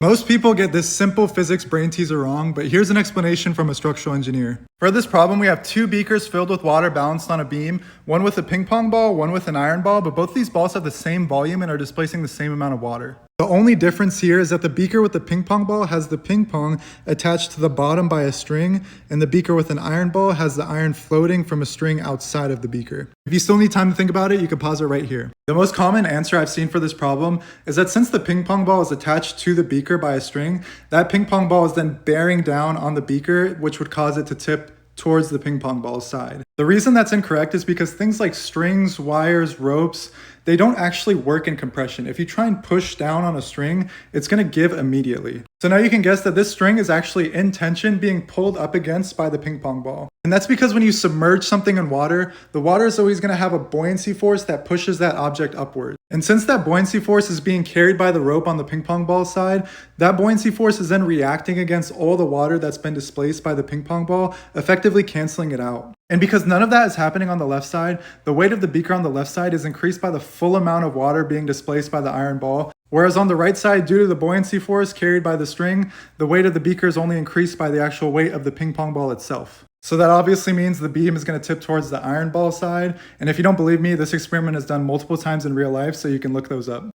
Most people get this simple physics brain teaser wrong, but here's an explanation from a structural engineer. For this problem, we have two beakers filled with water balanced on a beam, one with a ping pong ball, one with an iron ball, but both these balls have the same volume and are displacing the same amount of water. The only difference here is that the beaker with the ping pong ball has the ping pong attached to the bottom by a string, and the beaker with an iron ball has the iron floating from a string outside of the beaker. If you still need time to think about it, you can pause it right here. The most common answer I've seen for this problem is that since the ping pong ball is attached to the beaker by a string, that ping pong ball is then bearing down on the beaker, which would cause it to tip towards the ping pong ball's side. The reason that's incorrect is because things like strings, wires, ropes, they don't actually work in compression. If you try and push down on a string, it's going to give immediately. So now you can guess that this string is actually in tension being pulled up against by the ping pong ball. And that's because when you submerge something in water, the water is always going to have a buoyancy force that pushes that object upward. And since that buoyancy force is being carried by the rope on the ping pong ball side, that buoyancy force is then reacting against all the water that's been displaced by the ping pong ball, effectively canceling it out. And because none of that is happening on the left side, the weight of the beaker on the left side is increased by the full amount of water being displaced by the iron ball. Whereas on the right side, due to the buoyancy force carried by the string, the weight of the beaker is only increased by the actual weight of the ping pong ball itself. So that obviously means the beam is going to tip towards the iron ball side. And if you don't believe me, this experiment is done multiple times in real life, so you can look those up.